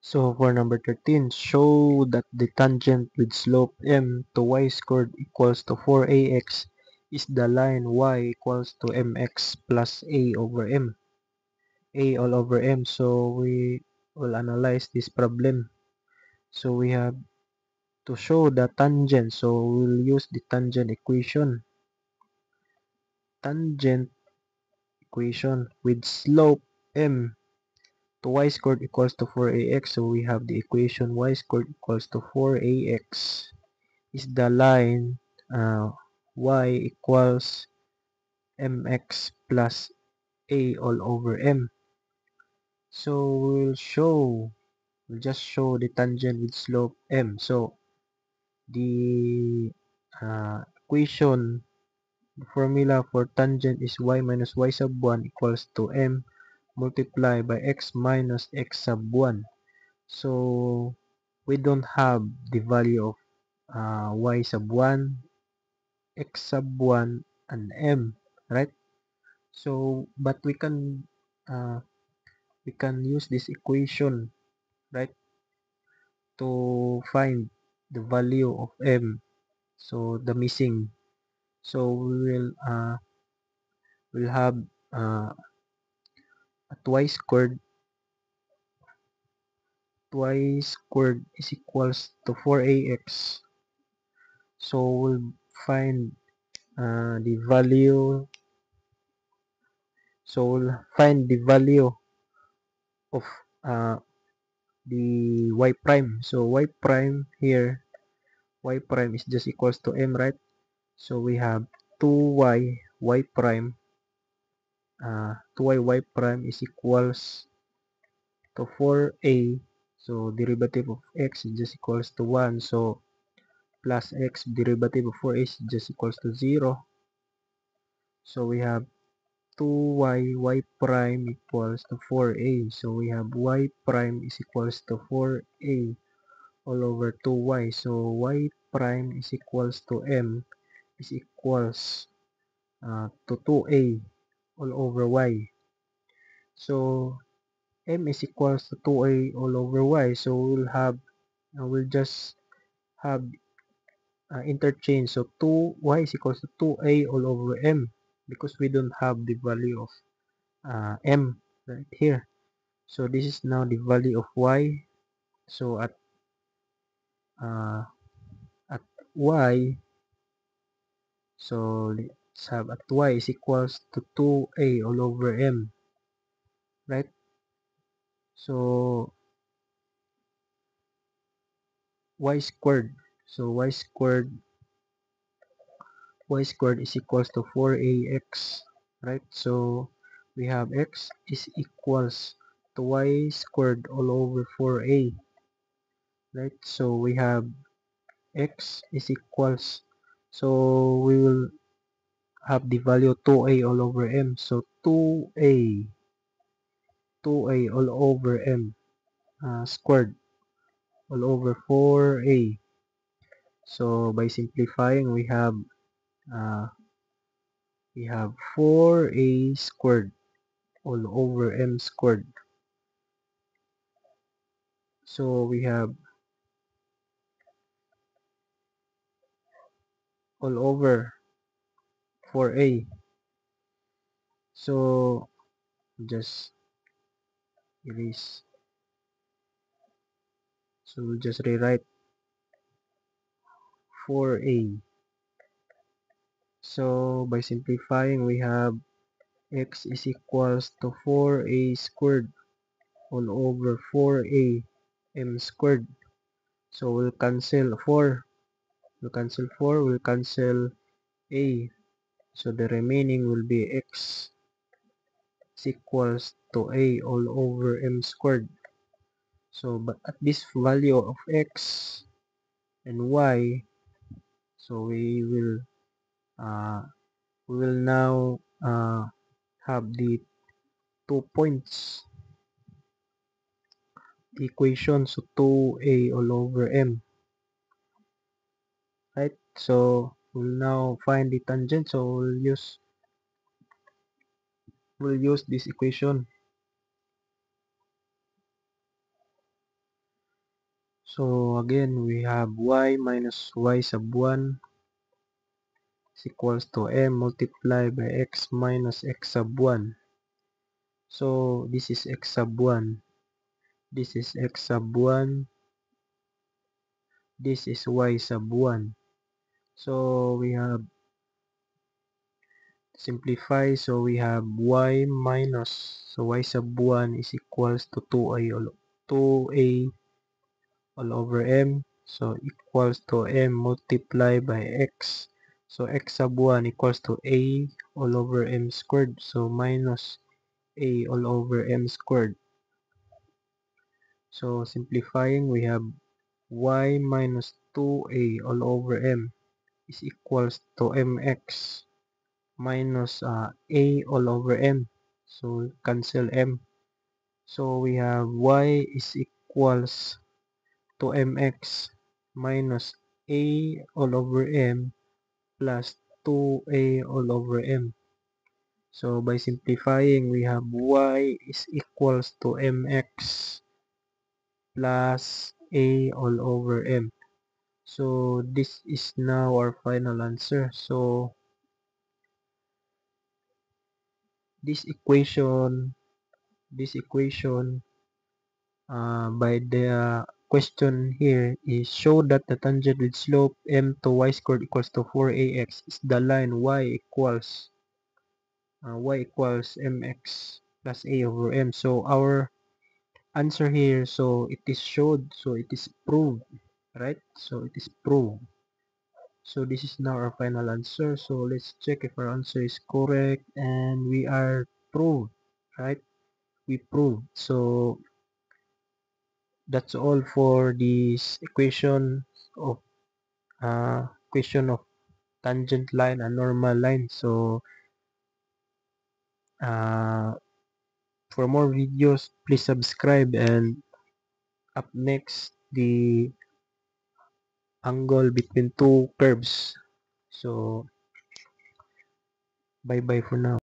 So for number 13, show that the tangent with slope m to y squared equals to 4ax is the line y equals to mx plus a over m, a all over m. So we will analyze this problem. So we have to show the tangent. So we'll use the tangent equation. Tangent equation with slope m to y squared equals to 4ax. So we have the equation y squared equals to 4ax is the line y equals mx plus a all over m. So we'll just show the tangent with slope m. So the equation, the formula for tangent is y minus y sub 1 equals to m multiplied by x minus x sub 1. So we don't have the value of y sub 1, x sub 1, and m, right? So but we can use this equation, right, to find the value of m, so the missing. So we'll have y squared is equals to 4ax. So we'll find the value. So we'll find the value of uh, the y prime. So y prime here, y prime is just equals to m, right? So we have 2y y prime 2y y prime is equals to 4a. So derivative of x is just equals to 1. So plus x derivative of 4a is just equals to 0. So we have 2y y prime equals to 4a. So we have y prime is equals to 4a all over 2y. So y prime is equals to m is equals to 2a all over y. So m is equals to 2a all over y. So we'll just have interchange. So 2y is equals to 2a all over m because we don't have the value of m right here. So this is now the value of y. So uh, at y, so let's have at y is equals to 2a all over m, right? So y squared. So y squared is equals to 4ax, right? So we have x is equals to y squared all over 4a, right? So we have x is equals, so we will have the value 2a all over m. So 2a all over m squared all over 4a. So by simplifying, uh, we have 4a squared all over m squared. So we have all over 4a. So just erase. So we'll just rewrite 4a. So by simplifying, we have x is equals to 4a squared all over 4a m squared. So we'll cancel 4. We'll cancel 4. We'll cancel a. So the remaining will be x is equals to a all over m squared. So but at this value of x and y, so uh, we will now have the 2 points equation. So 2a all over m, right? So we'll now find the tangent. So we'll use this equation. So again, we have y minus y sub 1 is equals to m multiplied by x minus x sub 1. So this is x sub 1. This is x sub 1. This is y sub 1. So we have simplify. So we have y minus, so y sub 1 is equals to 2a all over m. So equals to m multiplied by x. So x sub 1 equals to a all over m squared. So minus a all over m squared. So simplifying, we have y minus 2a all over m is equals to mx minus a all over m. So cancel m. So we have y is equals to mx minus a all over m plus 2a all over m. So by simplifying, we have y is equals to mx plus a all over m. So this is now our final answer. So this equation by the question here is show that the tangent with slope m to y squared equals to 4ax is the line y equals mx plus a over m. So our answer here, so it is showed, so it is proved, right? So it is proved. So this is now our final answer. So let's check if our answer is correct, and we are proved, right? We proved. So that's all for this of equation of tangent line and normal line. So uh, for more videos, please subscribe, and up next, the angle between two curves. So bye bye for now.